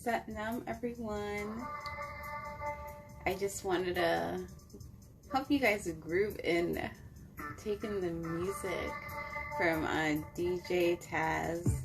Satnam, everyone. I just wanted to help you guys groove in taking the music from DJ Taz.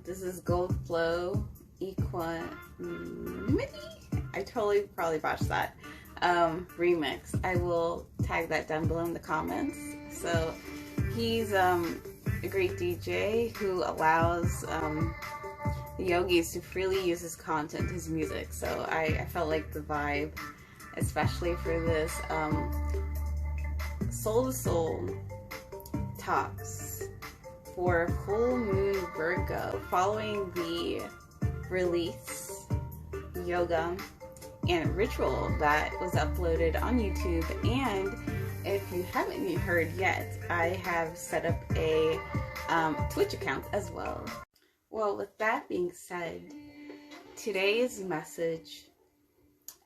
This is Gold Flow Equanimity. I totally probably botched that remix. I will tag that down below in the comments. So he's a great DJ who allows the yogis to freely use his content, his music. So I felt like the vibe, especially for this soul to soul talks for full moon Virgo, following the release yoga and ritual that was uploaded on YouTube. And if you haven't heard yet, I have set up a Twitch account as well. Well, with that being said, today's message,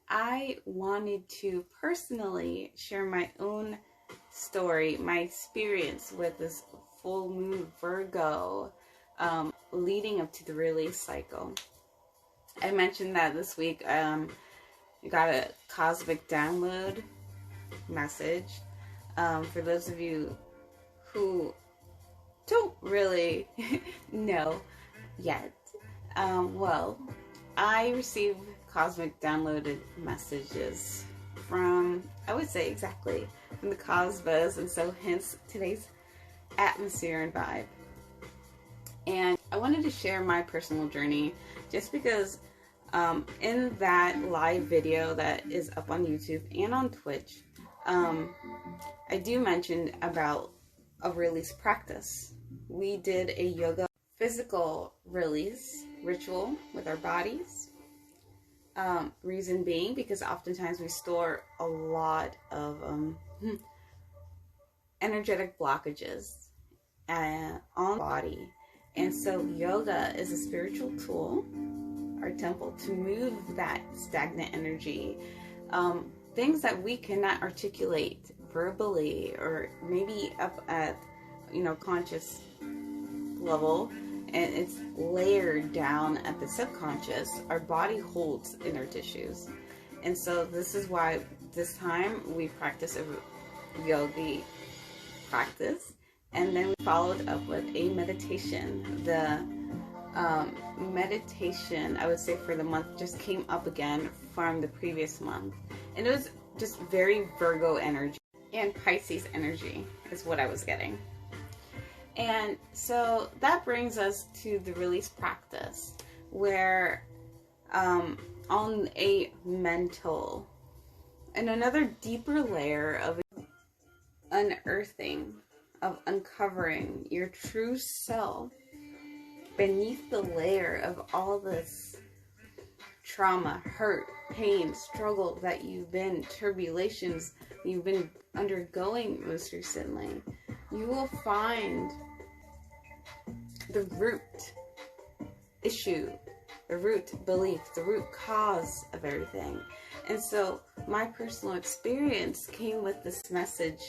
I wanted to personally share my own story, my experience with this full moon Virgo leading up to the release cycle. I mentioned that this week you got a cosmic download message. For those of you who don't really know yet, well, I receive cosmic downloaded messages from, I would say exactly, from the cosmos, and so hence today's atmosphere and vibe. And I wanted to share my personal journey just because in that live video that is up on YouTube and on Twitch, I do mention about a release practice. We did a yoga physical release ritual with our bodies. Reason being because oftentimes we store a lot of energetic blockages on the body. And so yoga is a spiritual tool, our temple, to move that stagnant energy. Things that we cannot articulate verbally or maybe up at, conscious level, and it's layered down at the subconscious, our body holds in our tissues. And so this is why this time we practice a yogi practice, and then we followed up with a meditation. The meditation, I would say, for the month just came up again from the previous month, and it was just very Virgo energy and Pisces energy is what I was getting. And so that brings us to the release practice, where on a mental and another deeper layer of unearthing, of uncovering your true self beneath the layer of all this trauma, hurt, pain, struggle that you've been, tribulations you've been undergoing most recently, you will find the root issue, the root belief, the root cause of everything. And so my personal experience came with this message,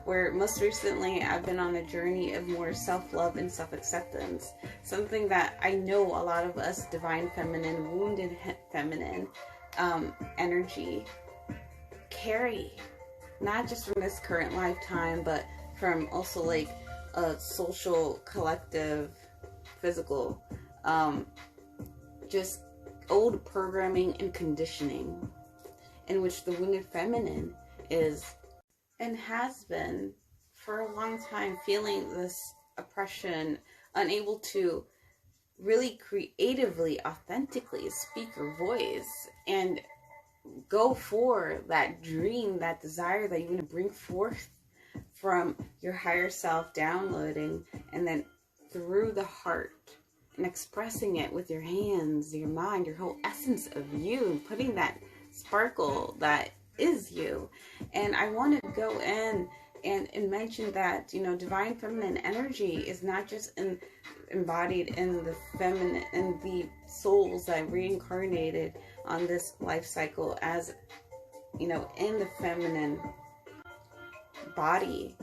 where most recently I've been on a journey of more self-love and self-acceptance, something that I know a lot of us divine feminine, wounded feminine energy carry, not just from this current lifetime, but from also like a social, collective, physical, just old programming and conditioning, in which the wounded feminine is and has been for a long time feeling this oppression, unable to really creatively, authentically speak her voice and go for that dream, that desire that you want to bring forth from your higher self, downloading and then through the heart and expressing it with your hands, your mind, your whole essence of you, putting that sparkle that is you. And I want to go in and mention that, divine feminine energy is not just embodied in the feminine, in the souls that reincarnated on this life cycle as, in the feminine body,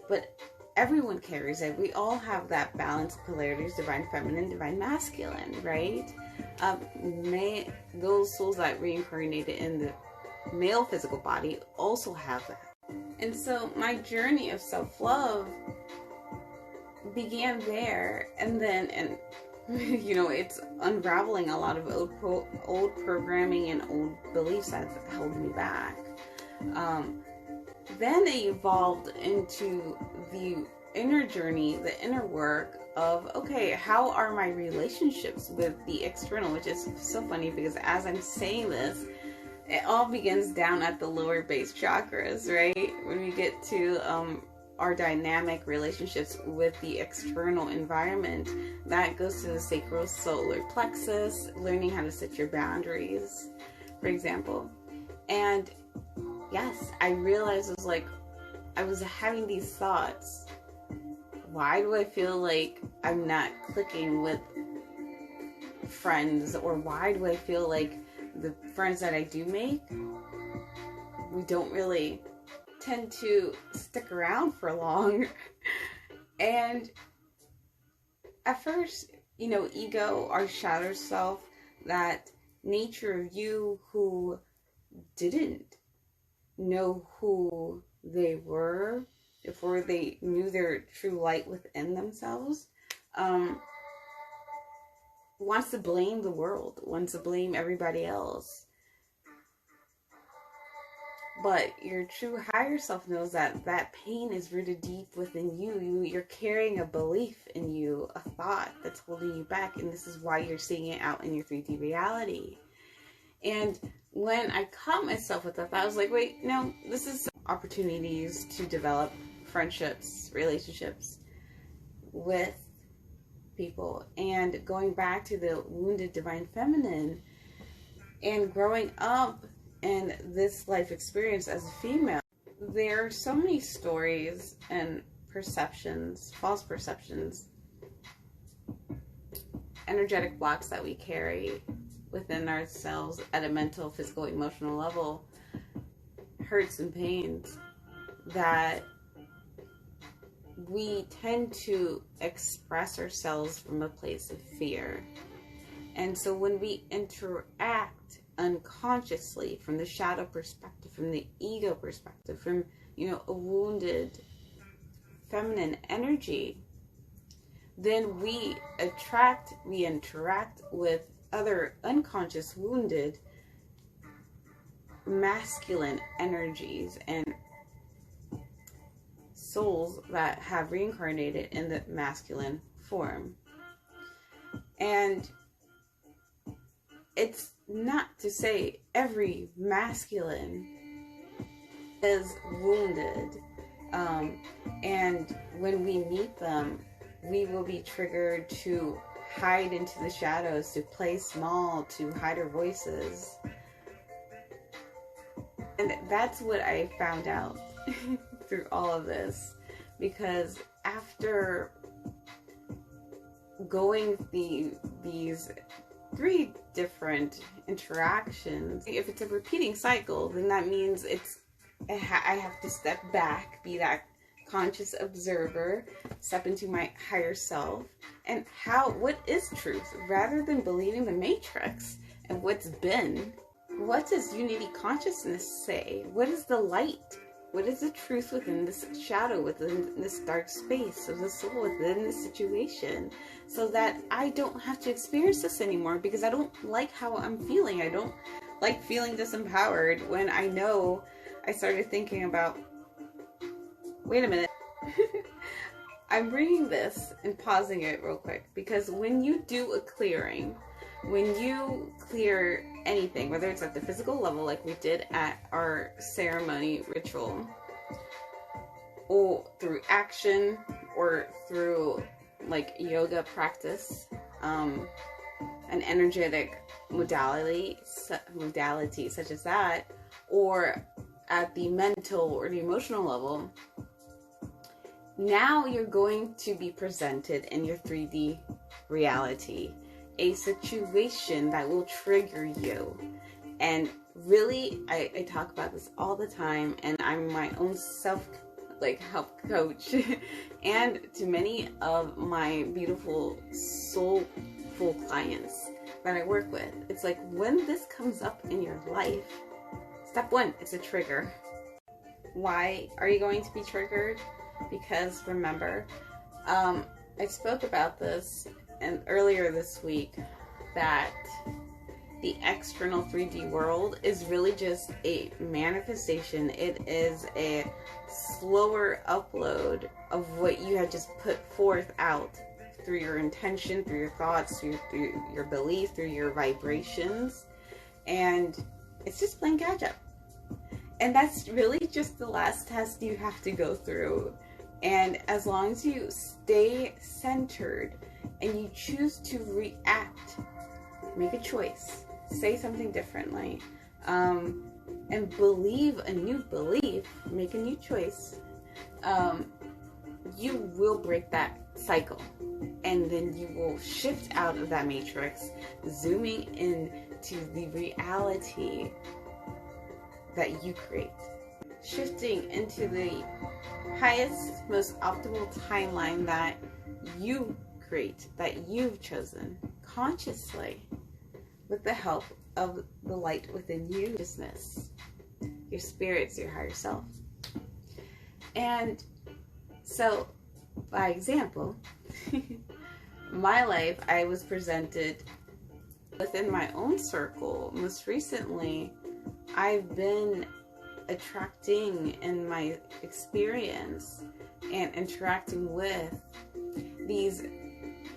but everyone carries it. We all have that balance of polarities, divine feminine, divine masculine, right? Those souls that reincarnated in the male physical body also have that. And so my journey of self-love began there, and you know, it's unraveling a lot of old programming and old beliefs that held me back. Then it evolved into the inner journey, the inner work of, okay, how are my relationships with the external? Which is so funny because as I'm saying this, it all begins down at the lower base chakras, right? When we get to our dynamic relationships with the external environment, that goes to the sacral solar plexus, learning how to set your boundaries, for example. And yes, I realized it was like, I was having these thoughts. Why do I feel like I'm not clicking with friends? Or why do I feel like the friends that I do make, we don't really tend to stick around for long? And at first, you know, ego, our shadow self, that nature of you who didn't know who they were before they knew their true light within themselves, wants to blame the world, wants to blame everybody else. But your true higher self knows that that pain is rooted deep within you. You're carrying a belief in you, a thought that's holding you back, and this is why you're seeing it out in your 3D reality. And when I caught myself with that thought, I was like, wait, no, this is opportunities to develop friendships, relationships with people. And going back to the wounded divine feminine and growing up in this life experience as a female, there are so many stories and perceptions, false perceptions, energetic blocks that we carry within ourselves at a mental, physical, emotional level, hurts and pains that we tend to express ourselves from a place of fear. And so when we interact unconsciously from the shadow perspective, from the ego perspective, from, you know, a wounded feminine energy, then we interact with other unconscious wounded masculine energies and souls that have reincarnated in the masculine form. And it's not to say every masculine is wounded, and when we meet them, we will be triggered to hide into the shadows, to play small, to hide our voices. And that's what I found out through all of this, because after going these 3 different interactions, if it's a repeating cycle, then that means I have to step back, be that conscious observer, step into my higher self, and what is truth, rather than believing the matrix and what's been. What does unity consciousness say? What is the light? What is the truth within this shadow, within this dark space of the soul, within this situation, so that I don't have to experience this anymore, because I don't like how I'm feeling. I don't like feeling disempowered when I know. I started thinking about, wait a minute. I'm bringing this and pausing it real quick, because when you do a clearing, when you clear anything, whether it's at the physical level like we did at our ceremony ritual, or through action, or through like yoga practice, an energetic modality such as that, or at the mental or the emotional level, now you're going to be presented in your 3D reality a situation that will trigger you. And really, I talk about this all the time, and I'm my own help coach and to many of my beautiful soulful clients that I work with. It's like, when this comes up in your life, step one, it's a trigger. Why are you going to be triggered? Because remember, I spoke about this earlier this week, that the external 3D world is really just a manifestation. It is a slower upload of what you had just put forth out through your intention, through your thoughts, through your beliefs, through your vibrations. And it's just plain catch up. And that's really just the last test you have to go through. And as long as you stay centered and you choose to react, make a choice, say something differently, and believe a new belief, make a new choice, you will break that cycle. And then you will shift out of that matrix, zooming into the reality that you create. Shifting into the highest, most optimal timeline that you create, that you've chosen consciously, with the help of the light within you, consciousness, your spirits, your higher self. And so, by example, my life, I was presented within my own circle. Most recently, I've been attracting in my experience and interacting with these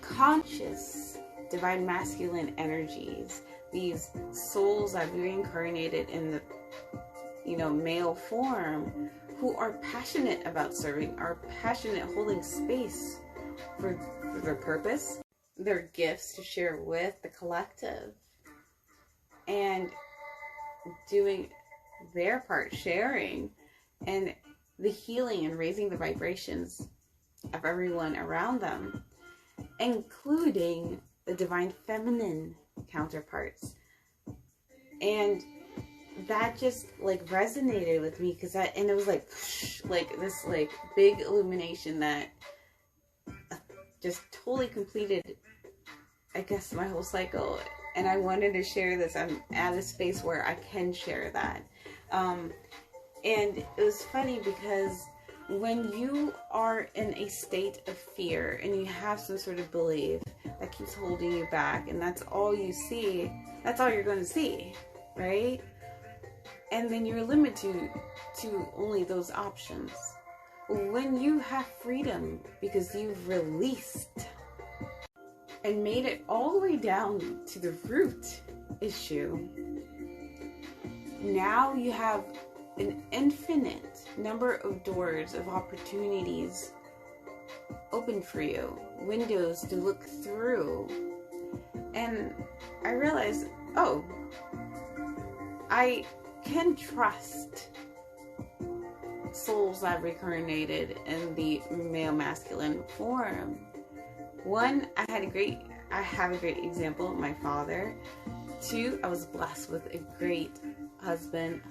conscious divine masculine energies, these souls that have reincarnated in the male form, who are passionate about serving, are passionate holding space for their purpose, their gifts to share with the collective, and doing their part, sharing, and the healing and raising the vibrations of everyone around them, including the divine feminine counterparts. And that just like resonated with me, because and it was like this big illumination that just totally completed, I guess, my whole cycle. And I wanted to share this. I'm at a space where I can share that. And it was funny because when you are in a state of fear and you have some sort of belief that keeps holding you back, and that's all you see, that's all you're going to see, right? And then you're limited to only those options. When you have freedom because you've released and made it all the way down to the root issue, now you have an infinite number of doors of opportunities open for you, windows to look through. And I realized, oh, I can trust souls that reincarnated in the male masculine form. One, I have a great example, my father. Two, I was blessed with a great husband,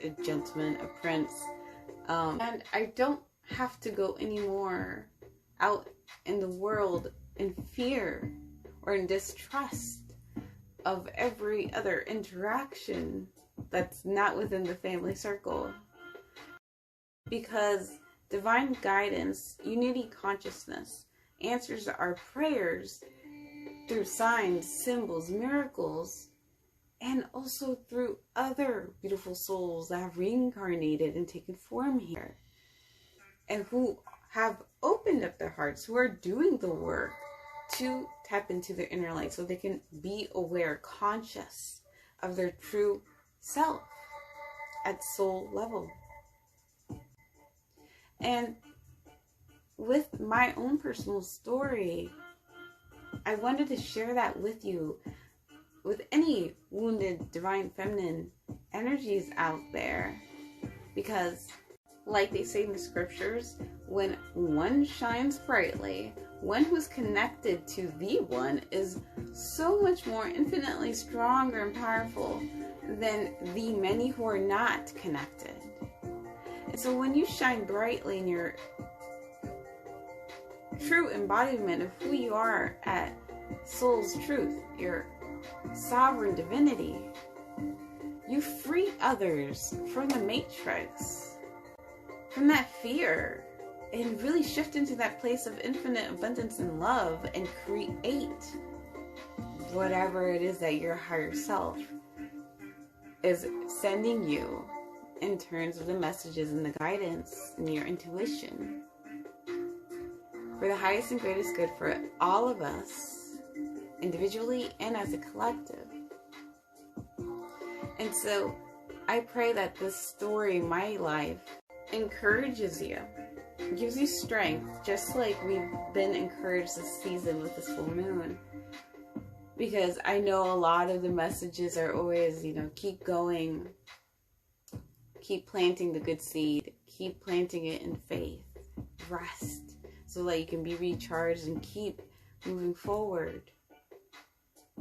a gentleman, a prince. And I don't have to go anymore out in the world in fear or in distrust of every other interaction that's not within the family circle. Because divine guidance, unity consciousness, answers our prayers through signs, symbols, miracles, and also through other beautiful souls that have reincarnated and taken form here, and who have opened up their hearts, who are doing the work to tap into their inner light so they can be aware, conscious of their true self at soul level. And with my own personal story, I wanted to share that with you, with any wounded divine feminine energies out there, because like they say in the scriptures, when one shines brightly, one who's connected to the one is so much more infinitely stronger and powerful than the many who are not connected. And so when you shine brightly and you're true embodiment of who you are at soul's truth, your sovereign divinity. You free others from the matrix, from that fear, and really shift into that place of infinite abundance and love and create whatever it is that your higher self is sending you in terms of the messages and the guidance and your intuition for the highest and greatest good for all of us, individually and as a collective. And so I pray that this story, my life, encourages you, gives you strength, just like we've been encouraged this season with this full moon. Because I know a lot of the messages are always, keep going, keep planting the good seed, keep planting it in faith, rest, so that you can be recharged and keep moving forward.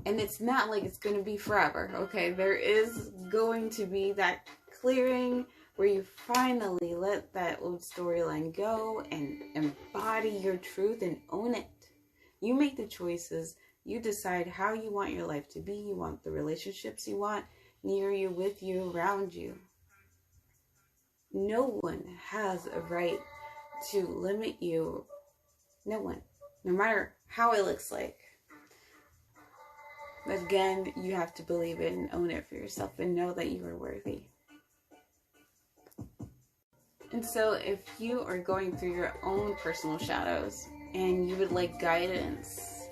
And it's not like it's going to be forever, okay? There is going to be that clearing where you finally let that old storyline go and embody your truth and own it. You make the choices. You decide how you want your life to be. You want the relationships you want near you, with you, around you. No one has a right to limit you. No one. No matter how it looks like. But again, you have to believe it and own it for yourself and know that you are worthy. And so if you are going through your own personal shadows and you would like guidance,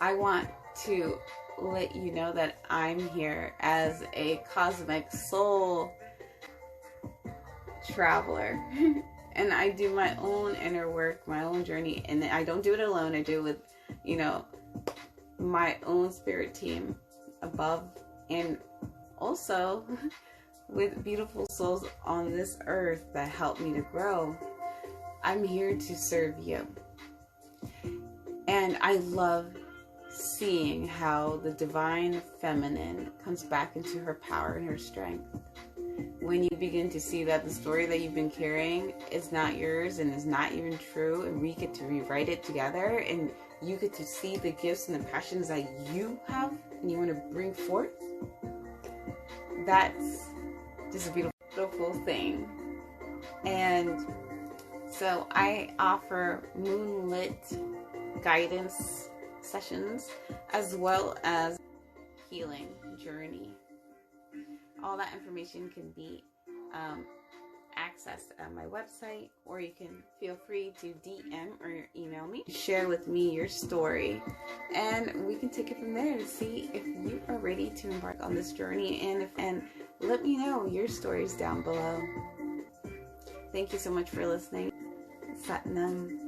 I want to let you know that I'm here as a cosmic soul traveler. And I do my own inner work, my own journey. And I don't do it alone. I do it with, my own spirit team above, and also with beautiful souls on this earth that help me to grow. I'm here to serve you. And I love seeing how the divine feminine comes back into her power and her strength. When you begin to see that the story that you've been carrying is not yours and is not even true, and we get to rewrite it together, and you get to see the gifts and the passions that you have and you want to bring forth, that's just a beautiful thing. And so I offer moonlit guidance sessions as well as healing journey. All that information can be accessed at my website, or you can feel free to DM or email me. Share with me your story, and we can take it from there to see if you are ready to embark on this journey, and let me know your stories down below. Thank you so much for listening. Satnam.